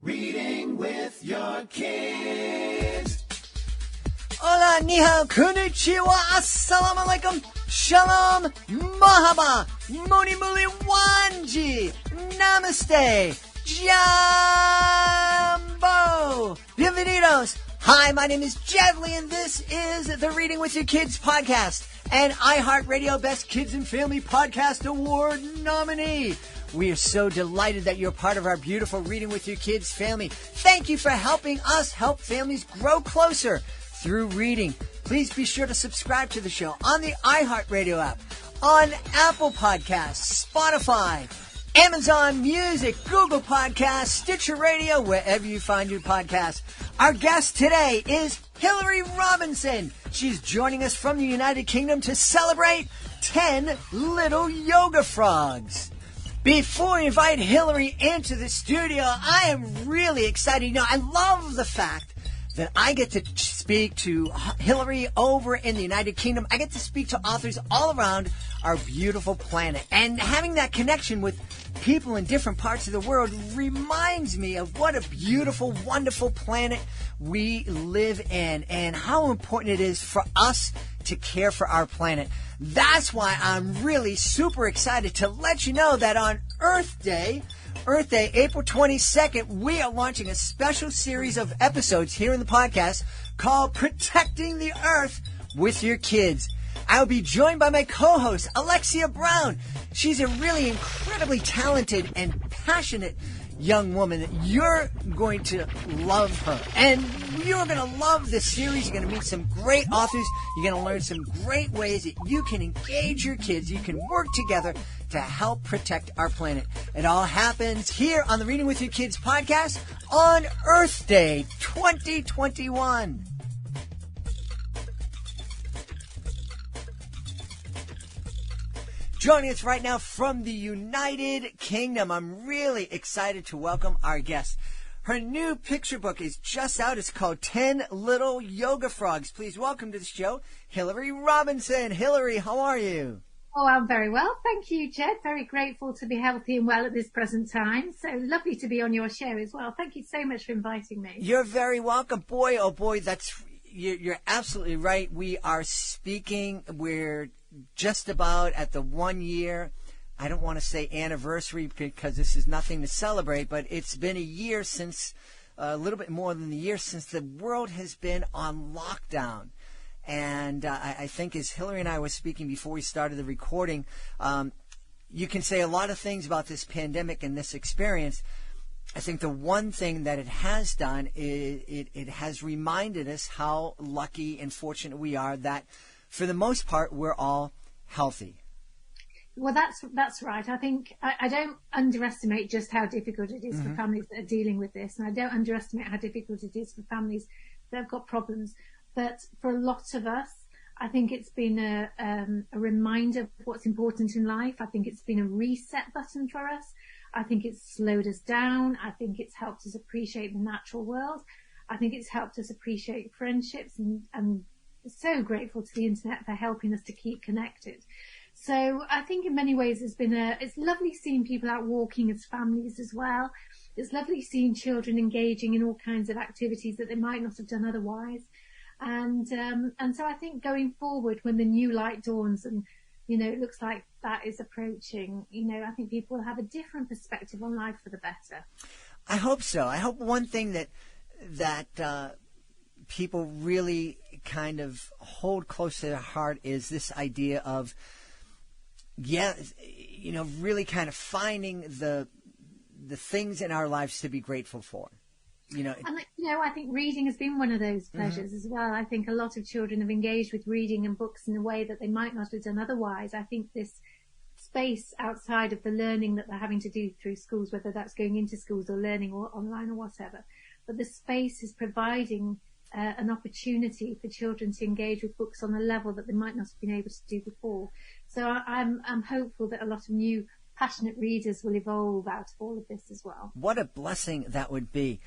Reading with your kids. Hola, ni hao, konnichiwa, assalamu alaikum, shalom, mahaba, moni muli wanji, namaste, jambo, bienvenidos. Hi, my name is Jedley, and this is the Reading with Your Kids podcast, an iHeartRadio Best Kids and Family Podcast Award nominee. We are so delighted that you're part of our beautiful Reading with Your Kids family. Thank you for helping us help families grow closer through reading. Please be sure to subscribe to the show on the iHeartRadio app, on Apple Podcasts, Spotify, Amazon Music, Google Podcasts, Stitcher Radio, wherever you find your podcasts. Our guest today is Hilary Robinson. She's joining us from the United Kingdom to celebrate 10 little yoga frogs. Before we invite Hilary into the studio, I am really excited. You know, I love the fact that I get to speak to Hilary over in the United Kingdom. I get to speak to authors all around our beautiful planet. And having that connection with people in different parts of the world reminds me of what a beautiful, wonderful planet we live in and how important it is for us to care for our planet. That's why I'm really super excited to let you know that on Earth Day, April 22nd, we are launching a special series of episodes here in the podcast called Protecting the Earth with Your Kids. I'll be joined by my co-host, Alexia Brown. She's a really incredibly talented and passionate young woman. You're going to love her. And you're going to love this series. You're going to meet some great authors. You're going to learn some great ways that you can engage your kids. You can work together to help protect our planet. It all happens here on the Reading with Your Kids podcast on Earth Day 2021. Joining us right now from the United Kingdom, I'm really excited to welcome our guest. Her new picture book is just out. It's called 10 Little Yoga Frogs. Please welcome to the show, Hilary Robinson. Hilary, how are you? Oh, I'm very well. Thank you, Jed. Very grateful to be healthy and well at this present time. So lovely to be on your show as well. Thank you so much for inviting me. You're very welcome. Boy, oh boy, you're absolutely right. We are speaking. We're just about at the 1 year, I don't want to say anniversary because this is nothing to celebrate, but it's been a year since, a little bit more than a year since the world has been on lockdown. And I think as Hilary and I were speaking before we started the recording, you can say a lot of things about this pandemic and this experience. I think the one thing that it has done is it has reminded us how lucky and fortunate we are that for the most part, we're all healthy. Well, that's right. I think I don't underestimate just how difficult it is for families that are dealing with this. And I don't underestimate how difficult it is for families that have got problems. But for a lot of us, I think it's been a reminder of what's important in life. I think it's been a reset button for us. I think it's slowed us down. I think it's helped us appreciate the natural world. I think it's helped us appreciate friendships and so grateful to the internet for helping us to keep connected. So I think in many ways it's lovely seeing people out walking as families as well. It's lovely seeing children engaging in all kinds of activities that they might not have done otherwise. And so I think going forward when the new light dawns and, you know, it looks like that is approaching, you know, I think people will have a different perspective on life for the better. I hope so. I hope one thing that people really kind of hold close to their heart is this idea of, really kind of finding the things in our lives to be grateful for. And I think reading has been one of those pleasures as well. I think a lot of children have engaged with reading and books in a way that they might not have done otherwise. I think this space outside of the learning that they're having to do through schools, whether that's going into schools or learning or online or whatever, but the space is providing an opportunity for children to engage with books on a level that they might not have been able to do before. So I'm hopeful that a lot of new passionate readers will evolve out of all of this as well. What a blessing that would be.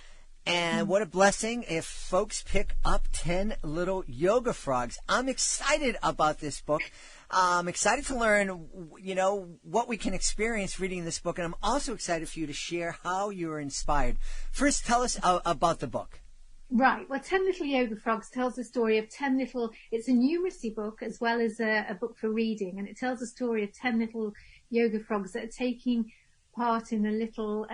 And what a blessing if folks pick up 10 Little Yoga Frogs. I'm excited about this book. I'm excited to learn, what we can experience reading this book. And I'm also excited for you to share how you were inspired. First, tell us about the book. Right. Well, 10 Little Yoga Frogs tells the story of 10 little, it's a numeracy book as well as a book for reading. And it tells the story of 10 little yoga frogs that are taking part in a little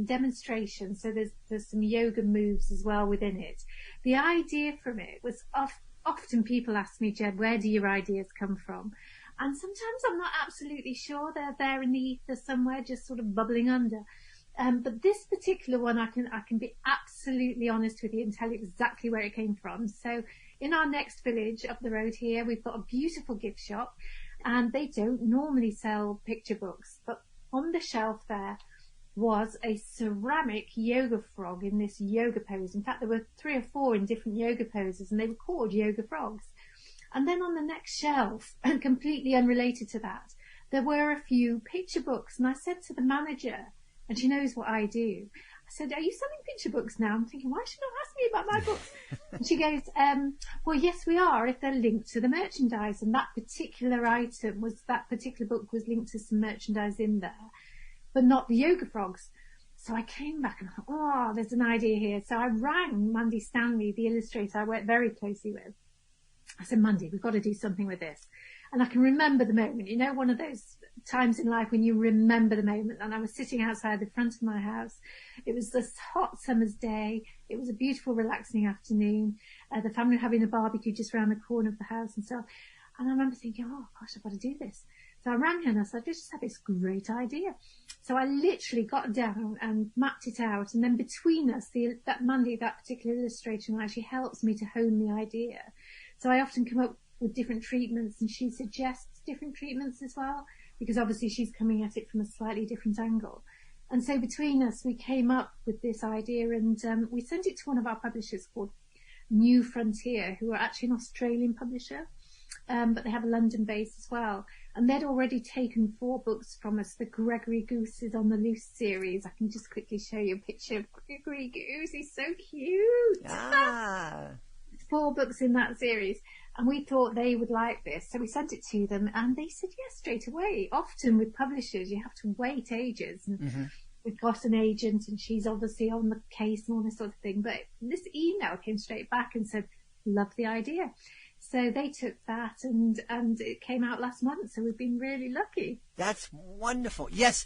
demonstration. So there's some yoga moves as well within it. The idea from it was often people ask me, Jed, where do your ideas come from? And sometimes I'm not absolutely sure. They're there in the ether somewhere, just sort of bubbling under. But this particular one, I can be absolutely honest with you and tell you exactly where it came from. So in our next village up the road here, we've got a beautiful gift shop, and they don't normally sell picture books, but on the shelf there was a ceramic yoga frog in this yoga pose. In fact, there were 3 or 4 in different yoga poses, and they were called yoga frogs. And then on the next shelf, and completely unrelated to that, there were a few picture books. And I said to the manager, and she knows what I do, I said, are you selling picture books now? I'm thinking, why should you not ask me about my books? And she goes, well, yes, we are, if they're linked to the merchandise. And that particular book was linked to some merchandise in there, but not the yoga frogs. So I came back and I thought, there's an idea here. So I rang Mandy Stanley, the illustrator I work very closely with. I said, Mandy, we've got to do something with this. And I can remember the moment, one of those times in life when you remember the moment. And I was sitting outside the front of my house. It was this hot summer's day. It was a beautiful, relaxing afternoon. The family were having a barbecue just around the corner of the house and stuff. And I remember thinking, oh gosh, I've got to do this. So I rang her and I said, I just had this great idea. So I literally got down and mapped it out. And then between us, that particular illustrator, actually helps me to hone the idea. So I often come up with different treatments, and she suggests different treatments as well, because obviously she's coming at it from a slightly different angle. And so between us, we came up with this idea, and we sent it to one of our publishers called New Frontier, who are actually an Australian publisher, but they have a London base as well. And they'd already taken 4 books from us, the Gregory Gooses on the Loose series. I can just quickly show you a picture of Gregory Goose. He's so cute. 4 books in that series. And we thought they would like this. So we sent it to them and they said yes straight away. Often with publishers, you have to wait ages. And we've got an agent and she's obviously on the case and all this sort of thing. But this email came straight back and said, love the idea. So they took that and it came out last month. So we've been really lucky. That's wonderful. Yes.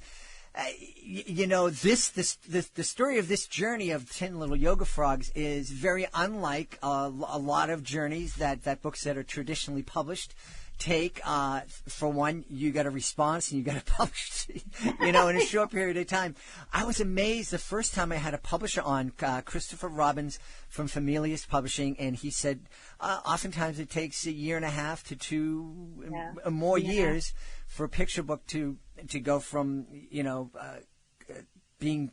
The story of this journey of 10 Little Yoga Frogs is very unlike a lot of journeys that books that are traditionally published take. For one, you got a response and you got it published, in a short period of time. I was amazed the first time I had a publisher on, Christopher Robbins from Familius Publishing, and he said oftentimes it takes 1.5 years to 2 more years for a picture book to go from being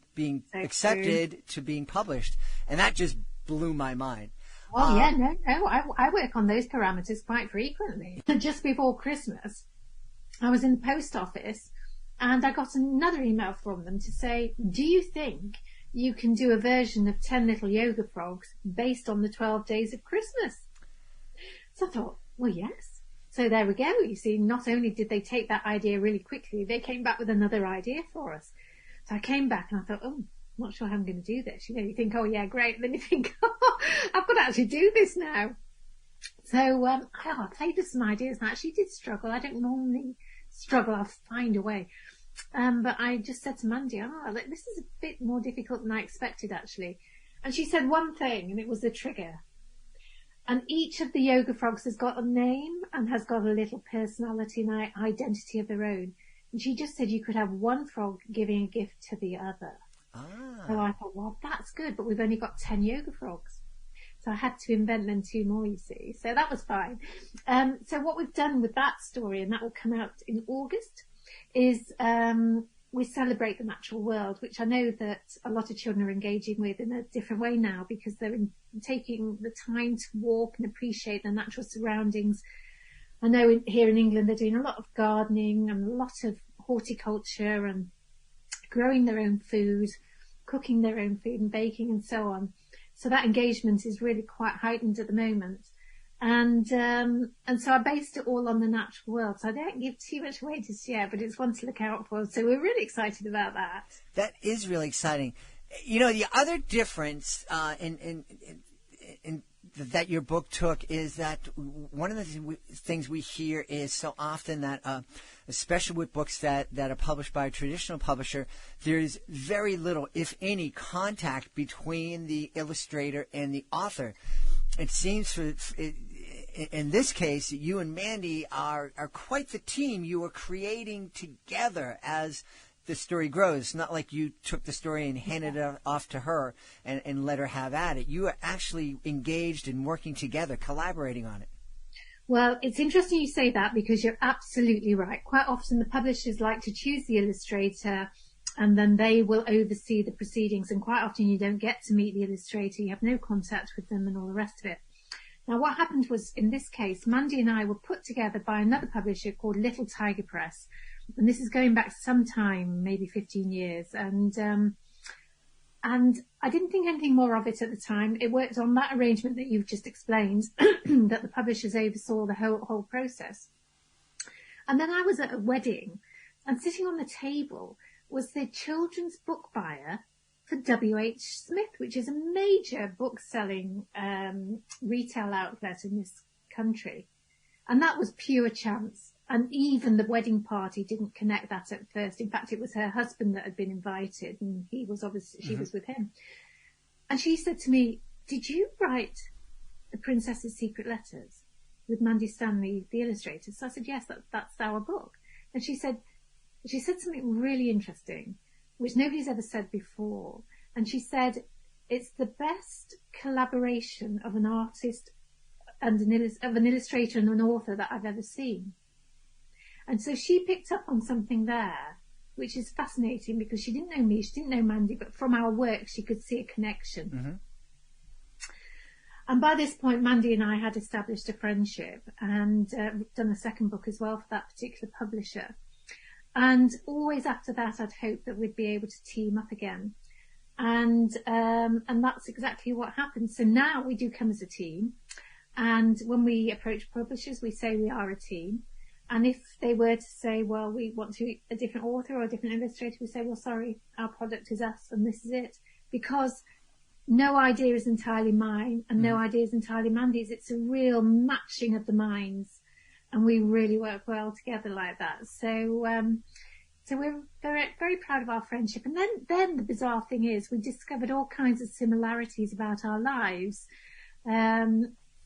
accepted to being published, and that just blew my mind. Oh no, I work on those parameters quite frequently. Just before Christmas, I was in the post office and I got another email from them to say, do you think you can do a version of 10 Little Yoga Frogs based on the 12 days of Christmas? So I thought, well, yes. So there we go. You see, not only did they take that idea really quickly, they came back with another idea for us. So I came back and I thought, I'm not sure how I'm going to do this. You think, oh yeah, great. And then you think, oh, I've got to actually do this now. So I played with some ideas and I actually did struggle. I don't normally struggle. I'll find a way. But I just said to Mandy, this is a bit more difficult than I expected actually. And she said one thing, and it was the trigger. And each of the yoga frogs has got a name and has got a little personality and identity of their own. And she just said you could have one frog giving a gift to the other. So I thought, well, that's good, but we've only got 10 yoga frogs. So I had to invent then 2 more, you see. So that was fine. So what we've done with that story, and that will come out in August, is we celebrate the natural world, which I know that a lot of children are engaging with in a different way now because they're taking the time to walk and appreciate their natural surroundings. I know here in England they're doing a lot of gardening and a lot of horticulture and growing their own food, cooking their own food and baking and so on. So that engagement is really quite heightened at the moment. And so I based it all on the natural world. So I don't give too much away just yet, but it's one to look out for. So we're really excited about that. That is really exciting. You know, the other difference in that your book took is that one of the things we hear is so often that, especially with books that are published by a traditional publisher, there is very little, if any, contact between the illustrator and the author. It seems in this case, you and Mandy are quite the team. You are creating together as the story grows. It's not like you took the story and handed it off to her and let her have at it. You are actually engaged in working together, collaborating on it. Well, it's interesting you say that because you're absolutely right. Quite often the publishers like to choose the illustrator and then they will oversee the proceedings. And quite often you don't get to meet the illustrator. You have no contact with them and all the rest of it. Now, what happened was, in this case, Mandy and I were put together by another publisher called Little Tiger Press. And this is going back some time, maybe 15 years. And I didn't think anything more of it at the time. It worked on that arrangement that you've just explained, that the publishers oversaw the whole process. And then I was at a wedding, and sitting on the table was the children's book buyer for W.H. Smith, which is a major book-selling retail outlet in this country. And that was pure chance. And even the wedding party didn't connect that at first. In fact, it was her husband that had been invited, and he was obviously, she was with him. And she said to me, "Did you write The Princess's Secret Letters with Mandy Stanley, the illustrator?" So I said, "Yes, that's our book." And she said something really interesting, which nobody's ever said before. And she said, "It's the best collaboration of an artist and an illustrator and an author that I've ever seen." And so she picked up on something there, which is fascinating because she didn't know me, she didn't know Mandy, but from our work she could see a connection. Mm-hmm. And by this point, Mandy and I had established a friendship and done a second book as well for that particular publisher. And always after that, I'd hoped that we'd be able to team up again. And that's exactly what happened. So now we do come as a team. And when we approach publishers, we say we are a team. And if they were to say, well, we want a different author or a different illustrator, we say, well, sorry, our product is us and this is it. Because no idea is entirely mine and no idea is entirely Mandy's. It's a real matching of the minds. And we really work well together like that. So we're very, very proud of our friendship. And then the bizarre thing is we discovered all kinds of similarities about our lives.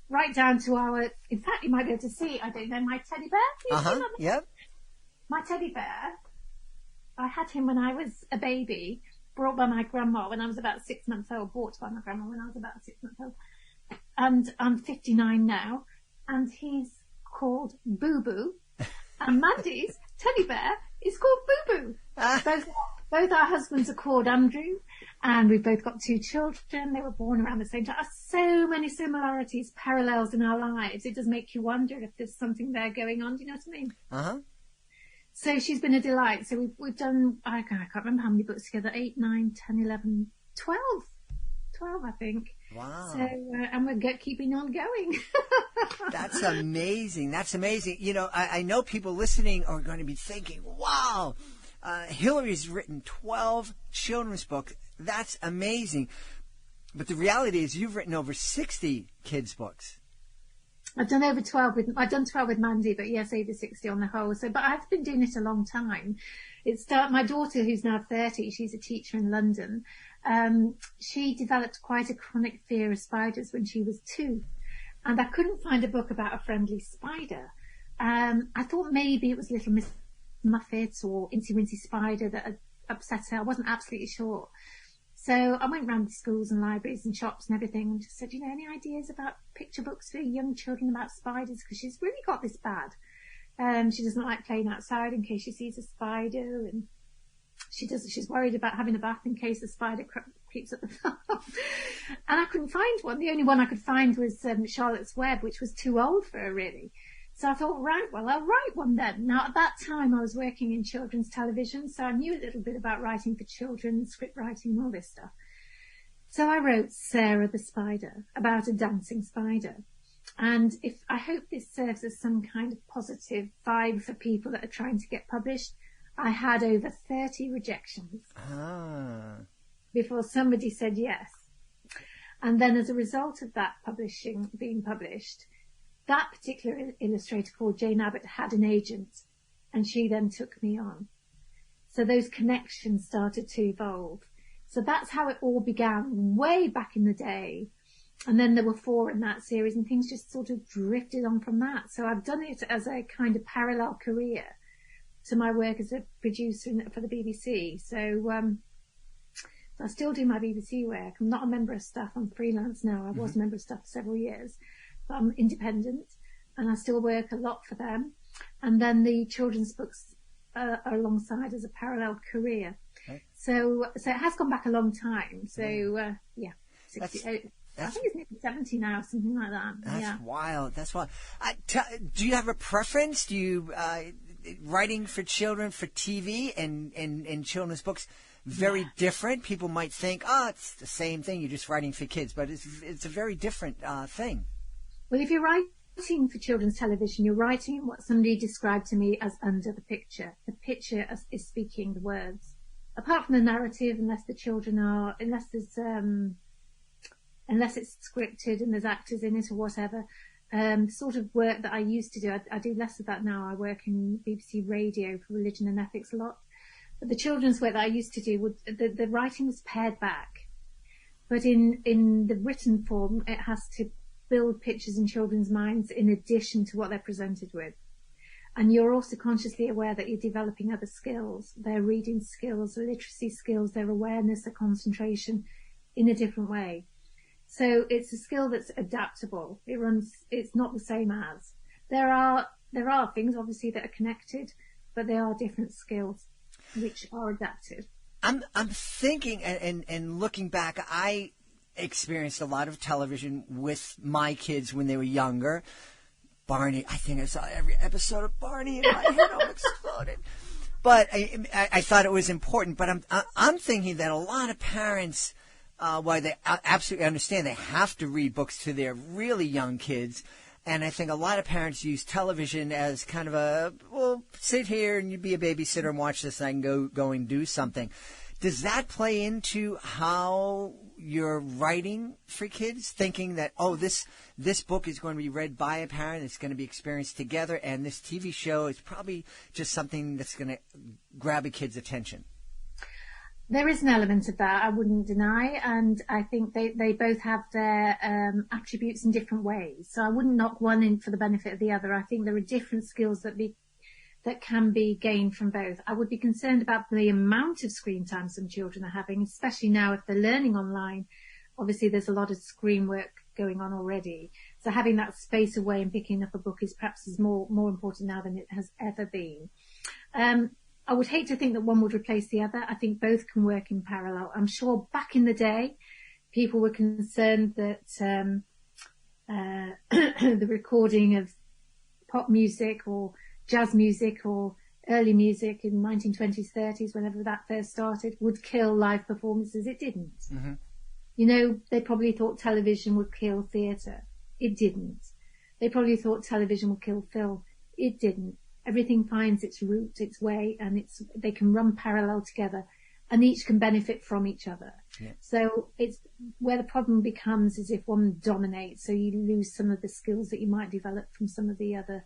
Right down to in fact, you might be able to see, I don't know, my teddy bear. Yep. My teddy bear, I had him when I was a baby, brought by my grandma when I was about 6 months old, bought by my grandma when I was about 6 months old. And I'm 59 now, and he's called Boo Boo. And Mandy's teddy bear is called Boo Boo. Both our husbands are called Andrew, and we've both got 2 children. They were born around the same time. So many similarities, parallels in our lives. It does make you wonder if there's something there going on. Do you know what I mean? Uh-huh. So she's been a delight. So we've done, I can't remember how many books together, 8, 9, 10, 11, 12. 12, I think. Wow. So, and we're keeping on going. That's amazing. That's amazing. You know, I know people listening are going to be thinking, wow, Hilary's written 12 children's books. That's amazing. But the reality is you've written over 60 kids' books. I've done 12 with Mandy, but yes, over 60 on the whole. So, but I've been doing it a long time. My daughter, who's now 30, she's a teacher in London. She developed quite a chronic fear of spiders when she was 2. And I couldn't find a book about a friendly spider. I thought maybe it was Little Miss Muffet or Incy Wincy Spider that had upset her. I wasn't absolutely sure. So I went round the schools and libraries and shops and everything and just said, you know, any ideas about picture books for young children about spiders? Because she's really got this bad. She doesn't like playing outside in case she sees a spider, and she's worried about having a bath in case a spider creeps up the bath. And I couldn't find one. The only one I could find was Charlotte's Web, which was too old for her, really. So I thought, right, well, I'll write one then. Now, at that time, I was working in children's television, so I knew a little bit about writing for children, script writing, and all this stuff. So I wrote Sarah the Spider, about a dancing spider. And I hope this serves as some kind of positive vibe for people that are trying to get published. I had over 30 rejections before somebody said yes. And then as a result of that being published, that particular illustrator called Jane Abbott had an agent, and she then took me on. So those connections started to evolve. So that's how it all began way back in the day. And then there were 4 in that series, and things just sort of drifted on from that. So I've done it as a kind of parallel career to my work as a producer for the BBC. So I still do my BBC work. I'm not a member of staff. I'm freelance now. I was a member of staff for several years. But I'm independent, and I still work a lot for them. And then the children's books are alongside as a parallel career. Okay. So it has gone back a long time. So, 68. I think it's maybe 70 now, something like that. That's wild. That's wild. Do you have a preference? Do you, writing for children for TV and children's books, very different? People might think, it's the same thing. You're just writing for kids, but it's a very different thing. Well, if you're writing for children's television, you're writing in what somebody described to me as under the picture. The picture is speaking the words. Apart from the narrative, unless it's scripted and there's actors in it or whatever, sort of work that I used to do, I do less of that now. I work in BBC Radio for religion and ethics a lot. But the children's work that I used to do, the writing was pared back. But in the written form, it has to build pictures in children's minds in addition to what they're presented with. And you're also consciously aware that you're developing other skills, their reading skills, their literacy skills, their awareness, their concentration in a different way. So it's a skill that's adaptable. It's not the same as. There are things obviously that are connected, but they are different skills which are adapted. I'm thinking and looking back, I experienced a lot of television with my kids when they were younger. Barney, I think I saw every episode of Barney and my head all exploded. But I thought it was important. But I'm thinking that a lot of parents, while they absolutely understand they have to read books to their really young kids, and I think a lot of parents use television as kind of sit here and you be a babysitter and watch this, and I can go and do something. Does that play into how you're writing for kids, thinking that, this book is going to be read by a parent, it's going to be experienced together, and this TV show is probably just something that's going to grab a kid's attention? There is an element of that, I wouldn't deny, and I think they both have their attributes in different ways. So I wouldn't knock one in for the benefit of the other. I think there are different skills that can be gained from both. I would be concerned about the amount of screen time some children are having, especially now if they're learning online. Obviously, there's a lot of screen work going on already. So having that space away and picking up a book is perhaps more important now than it has ever been. I would hate to think that one would replace the other. I think both can work in parallel. I'm sure back in the day, people were concerned that the recording of pop music or jazz music or early music in 1920s, 30s, whenever that first started, would kill live performances. It didn't. Mm-hmm. You know, they probably thought television would kill theatre. It didn't. They probably thought television would kill film. It didn't. Everything finds its route, its way, and they can run parallel together, and each can benefit from each other. Yeah. So it's where the problem becomes is if one dominates, so you lose some of the skills that you might develop from some of the other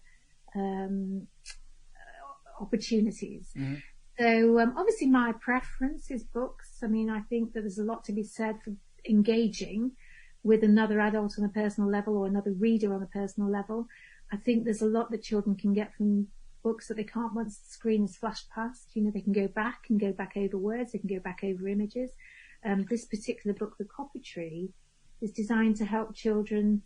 opportunities. Mm-hmm. So obviously my preference is books. I mean, I think that there's a lot to be said for engaging with another adult on a personal level or another reader on a personal level. I think there's a lot that children can get from books that they can't once the screen is flashed past. You know, they can go back over words, they can go back over images. This particular book, The Copper Tree, is designed to help children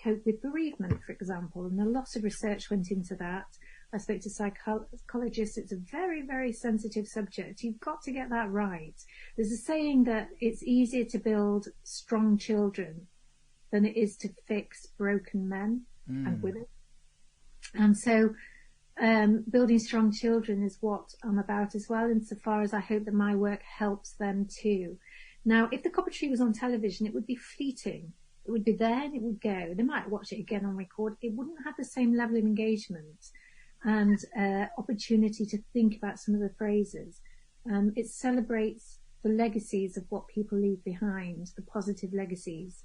cope with bereavement, for example, and a lot of research went into that. I spoke to psychologists. It's a very, very sensitive subject. You've got to get that right. There's a saying that it's easier to build strong children than it is to fix broken men and women. And so building strong children is what I'm about as well, insofar as I hope that my work helps them too. Now, if the Copper Tree was on television, it would be fleeting. It would be there and it would go. They might watch it again on record. It wouldn't have the same level of engagement and opportunity to think about some of the phrases. It celebrates the legacies of what people leave behind, the positive legacies,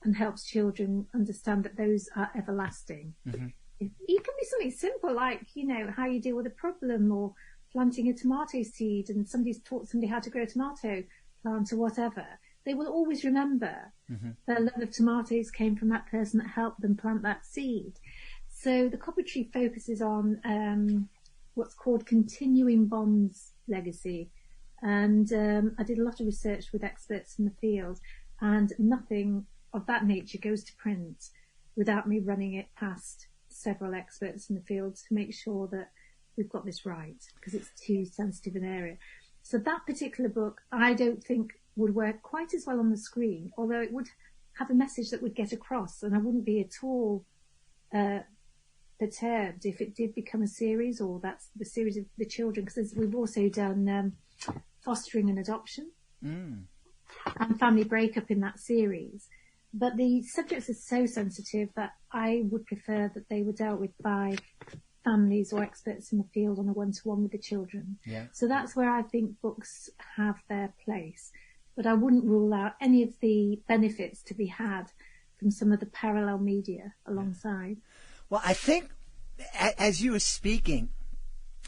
and helps children understand that those are everlasting. Mm-hmm. It can be something simple like, how you deal with a problem, or planting a tomato seed and somebody's taught somebody how to grow a tomato plant or whatever. They will always remember their love of tomatoes came from that person that helped them plant that seed. So the Copper Tree focuses on what's called continuing bonds legacy. And I did a lot of research with experts in the field, and nothing of that nature goes to print without me running it past several experts in the field to make sure that we've got this right, because it's too sensitive an area. So that particular book, I don't think would work quite as well on the screen, although it would have a message that would get across, and I wouldn't be at all perturbed if it did become a series, or that's the series of the children, because we've also done fostering and adoption and family breakup in that series. But the subjects are so sensitive that I would prefer that they were dealt with by families or experts in the field on a one-to-one with the children. Yeah. So that's where I think books have their place. But I wouldn't rule out any of the benefits to be had from some of the parallel media alongside. Well, I think as you were speaking,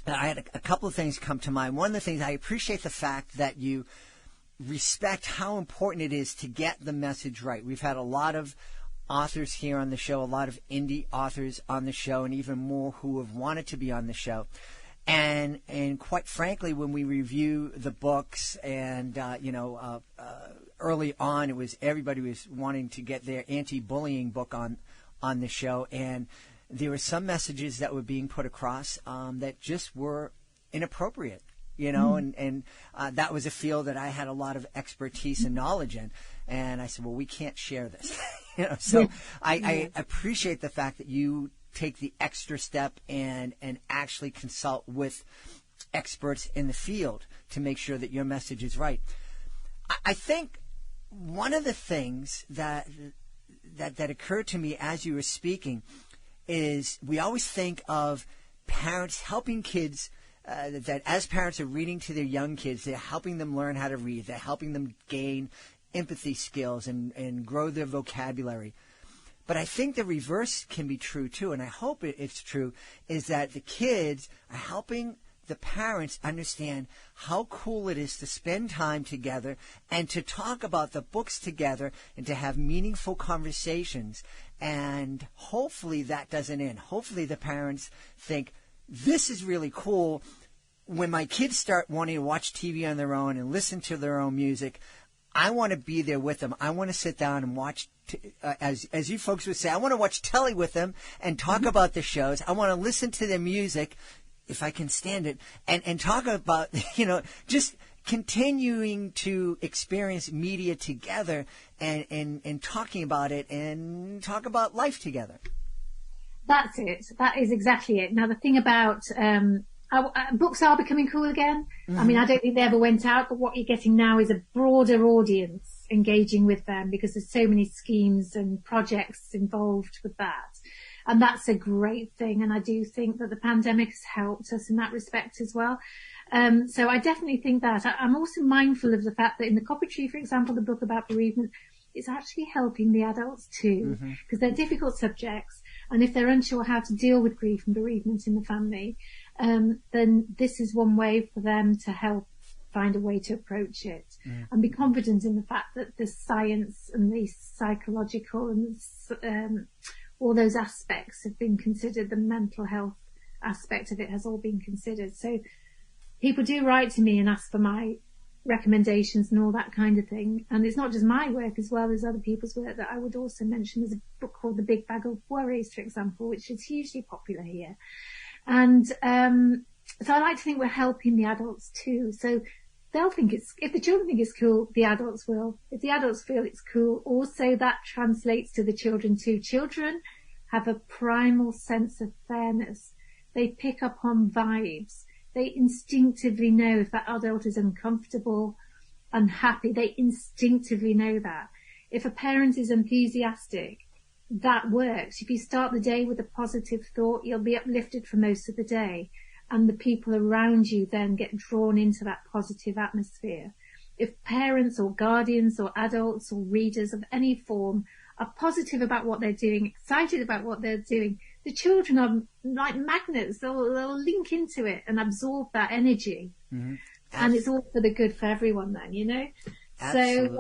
I had a couple of things come to mind. One of the things, I appreciate the fact that you respect how important it is to get the message right. We've had a lot of authors here on the show, a lot of indie authors on the show, and even more who have wanted to be on the show. And quite frankly, when we review the books, and early on, it was everybody was wanting to get their anti-bullying book on the show, and there were some messages that were being put across that just were inappropriate. And that was a field that I had a lot of expertise and knowledge in. And I said, well, we can't share this. So I appreciate the fact that you take the extra step and actually consult with experts in the field to make sure that your message is right. I think one of the things that occurred to me as you were speaking is we always think of parents helping kids. That as parents are reading to their young kids, they're helping them learn how to read. They're helping them gain empathy skills and grow their vocabulary. But I think the reverse can be true, too, and I hope it's true, is that the kids are helping the parents understand how cool it is to spend time together and to talk about the books together and to have meaningful conversations. And hopefully that doesn't end. Hopefully the parents think, this is really cool. When my kids start wanting to watch TV on their own and listen to their own music, I want to be there with them. I want to sit down and watch, as you folks would say, I want to watch telly with them and talk about the shows. I want to listen to their music, if I can stand it, and talk about, just continuing to experience media together and talking about it and talk about life together. That's it. That is exactly it. Now, the thing about books are becoming cool again. Mm-hmm. I mean, I don't think they ever went out, but what you're getting now is a broader audience engaging with them, because there's so many schemes and projects involved with that. And that's a great thing. And I do think that the pandemic has helped us in that respect as well. So I definitely think that. I'm also mindful of the fact that in the Copper Tree, for example, the book about bereavement, it's actually helping the adults too, because they're difficult subjects. And if they're unsure how to deal with grief and bereavement in the family, then this is one way for them to help find a way to approach it and be confident in the fact that the science and the psychological and all those aspects have been considered. The mental health aspect of it has all been considered. So people do write to me and ask for my recommendations and all that kind of thing. And it's not just my work as well as other people's work that I would also mention. There's a book called The Big Bag of Worries, for example, which is hugely popular here. And so I like to think we're helping the adults too. So they'll think if the children think it's cool, the adults will. If the adults feel it's cool, also that translates to the children too. Children have a primal sense of fairness. They pick up on vibes. They instinctively know if that adult is uncomfortable, unhappy. They instinctively know that. If a parent is enthusiastic, that works. If you start the day with a positive thought, you'll be uplifted for most of the day. And the people around you then get drawn into that positive atmosphere. If parents or guardians or adults or readers of any form are positive about what they're doing, excited about what they're doing, the children are like magnets. They'll link into it and absorb that energy. Mm-hmm. And it's all for the good for everyone then, you know? Absolutely.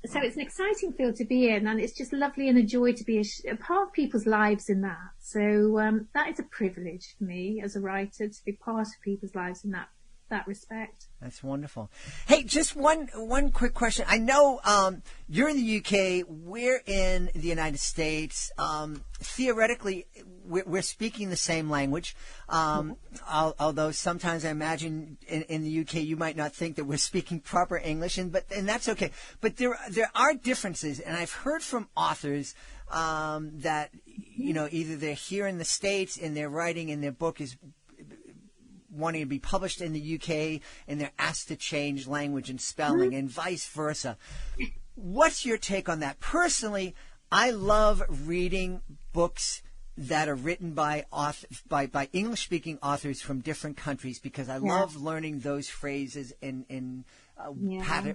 So it's an exciting field to be in, and it's just lovely and a joy to be a part of people's lives in that. So that is a privilege for me as a writer to be part of people's lives in that respect. That's wonderful. Hey, just one quick question. I know you're in the UK, we're in the United States. Theoretically, we're speaking the same language, although sometimes I imagine in the UK you might not think that we're speaking proper English, and that's okay. But there are differences, and I've heard from authors that either they're here in the States and they're writing and their book is wanting to be published in the UK, and they're asked to change language and spelling, and vice versa. What's your take on that? Personally, I love reading books that are written by English-speaking authors from different countries, because I love learning those phrases and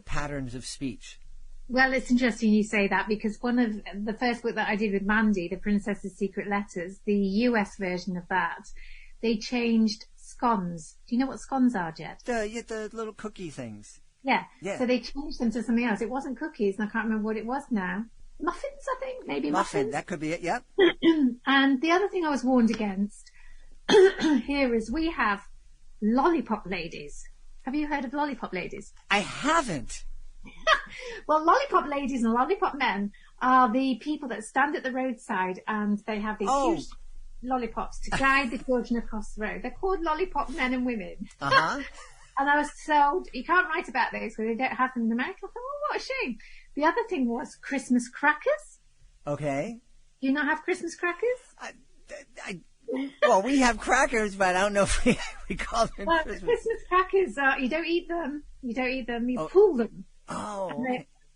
patterns of speech. Well, it's interesting you say that, because one of the first book that I did with Mandy, The Princess's Secret Letters, the US version of that, they changed scones. Do you know what scones are, Jed? The little cookie things. Yeah. So they changed them to something else. It wasn't cookies, and I can't remember what it was now. Muffins, I think. Maybe muffins. That could be it, yep. And the other thing I was warned against here is we have lollipop ladies. Have you heard of lollipop ladies? I haven't. Well, lollipop ladies and lollipop men are the people that stand at the roadside and they have these huge lollipops to guide the children across the road. They're called lollipop men and women. Uh-huh. And I was told, you can't write about those because they don't have them in America. I thought, oh, what a shame. The other thing was Christmas crackers. Okay. Do you not have Christmas crackers? Well, we have crackers, but I don't know if we call them Christmas crackers. You don't eat them. You pull them. Oh.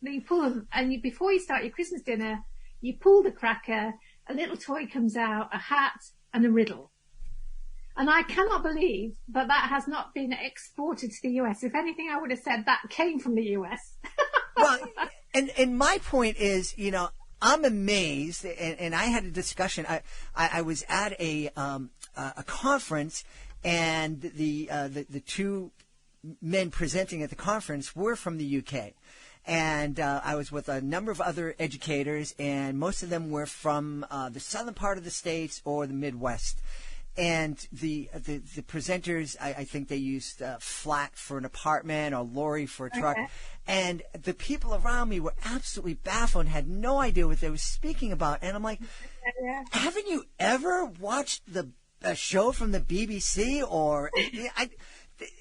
You pull them. And before you start your Christmas dinner, you pull the cracker, a little toy comes out, a hat, and a riddle. And I cannot believe that has not been exported to the US. If anything, I would have said that came from the US. Well, and my point is, I'm amazed, and I had a discussion. I was at a conference, and the two men presenting at the conference were from the UK. And I was with a number of other educators, and most of them were from the southern part of the States or the Midwest. And the presenters, I think they used flat for an apartment or lorry for a truck. Okay. And the people around me were absolutely baffled and had no idea what they were speaking about. And I'm like, haven't you ever watched a show from the BBC? Or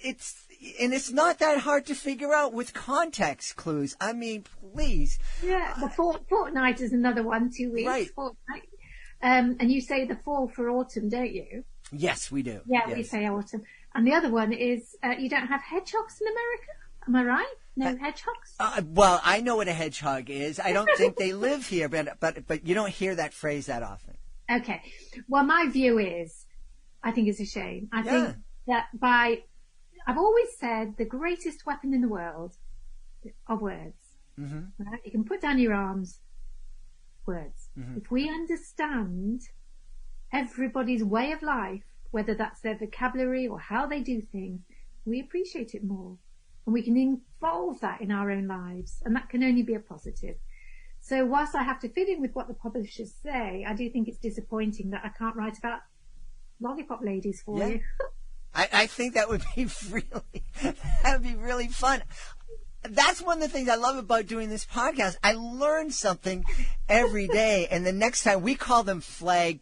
it's not that hard to figure out with context clues. I mean, please. Yeah, the fortnight is another one, 2 weeks. Right. Fortnight. And you say the fall for autumn, don't you? Yes, we do. Yeah, yes. We say autumn. And the other one is you don't have hedgehogs in America? Am I right? No hedgehogs? Well, I know what a hedgehog is. I don't think they live here, but you don't hear that phrase that often. Okay. Well, my view is, I think it's a shame. I think that I've always said the greatest weapon in the world are words. Mm-hmm. Right? You can put down your arms, words. Mm-hmm. If we understand everybody's way of life, whether that's their vocabulary or how they do things, we appreciate it more. And we can involve that in our own lives. And that can only be a positive. So whilst I have to fit in with what the publishers say, I do think it's disappointing that I can't write about lollipop ladies for you. I think that would be really fun. That's one of the things I love about doing this podcast. I learn something every day, and the next time we call them flag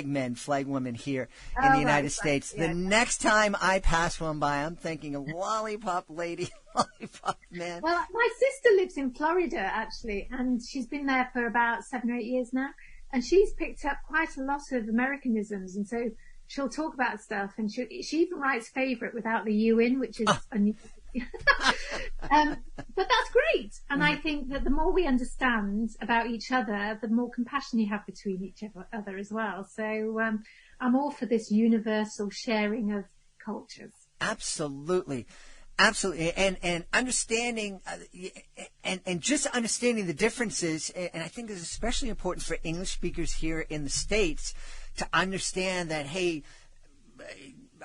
men, flag women here in the United States. Yeah. The next time I pass one by, I'm thinking a lollipop lady, lollipop man. Well, my sister lives in Florida actually, and she's been there for about 7 or 8 years now. and she's picked up quite a lot of Americanisms, and so she'll talk about stuff, and she even writes favourite without the U in, which is unusual. But that's great. And I think that the more we understand about each other, the more compassion you have between each other as well. So I'm all for this universal sharing of cultures. Absolutely. Absolutely. And understanding, and just understanding the differences, and I think is especially important for English speakers here in the States to understand that, hey,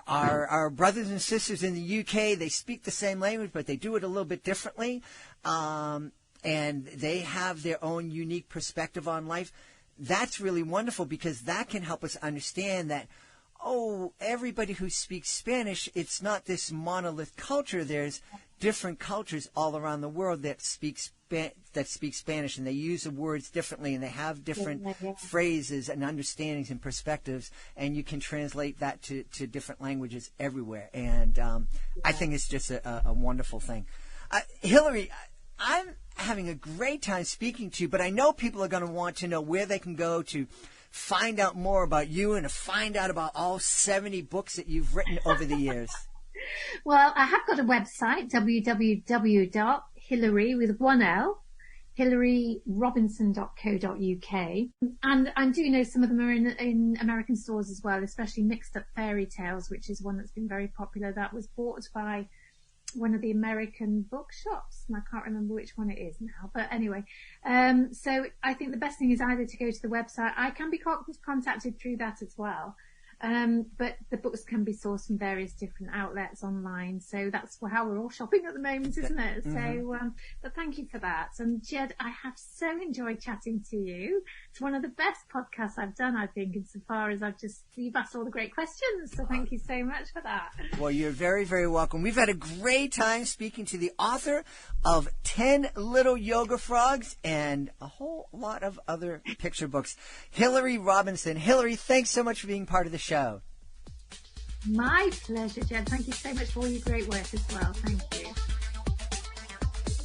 our brothers and sisters in the UK, they speak the same language, but they do it a little bit differently. And they have their own unique perspective on life. That's really wonderful, because that can help us understand that, everybody who speaks Spanish, it's not this monolith culture. There's different cultures all around the world that speak Spanish, and they use the words differently, and they have different phrases and understandings and perspectives, and you can translate that to different languages everywhere. And I think it's just a wonderful thing. Hilary, I'm having a great time speaking to you, but I know people are going to want to know where they can go to find out more about you and to find out about all 70 books that you've written over the years. Well, I have got a website, www.hilary with one L, hilary.robinson.co.uk. And I do know some of them are in American stores as well, especially Mixed Up Fairy Tales, which is one that's been very popular. That was bought by one of the American bookshops, and I can't remember which one it is now, but anyway, so I think the best thing is either to go to the website. I can be contacted through that as well, but the books can be sourced from various different outlets online, so that's how we're all shopping at the moment, isn't it? So but thank you for that. And Jed, I have so enjoyed chatting to you. It's one of the best podcasts I've done, I think, insofar as you've asked all the great questions, so thank you so much for that. Well, you're very, very welcome. We've had a great time speaking to the author of 10 Little Yoga Frogs and a whole lot of other picture books, Hilary Robinson. Hilary, thanks so much for being part of the show. My pleasure, Jed. Thank you so much for all your great work as well. Thank you.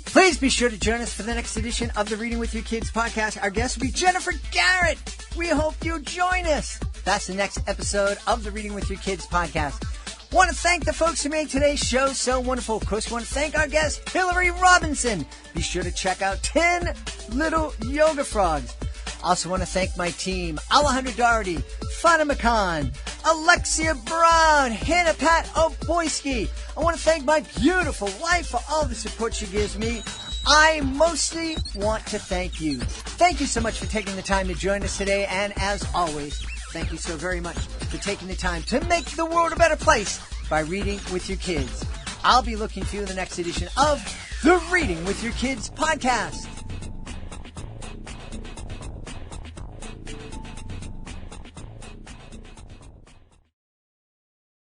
Please be sure to join us for the next edition of the Reading with Your Kids podcast. Our guest will be Jennifer Garrett. We hope you join us. That's the next episode of the Reading with Your Kids podcast. Want to thank the folks who made today's show so wonderful. Of course, want to thank our guest, Hilary Robinson. Be sure to check out 10 Little Yoga Frogs. Also want to thank my team, Alejandro Doherty, Fatima Khan, Alexia Brown, Hannah Pat Oboyski. I want to thank my beautiful wife for all the support she gives me. I mostly want to thank you. Thank you so much for taking the time to join us today. And as always, thank you so very much for taking the time to make the world a better place by reading with your kids. I'll be looking for you in the next edition of the Reading with Your Kids podcast.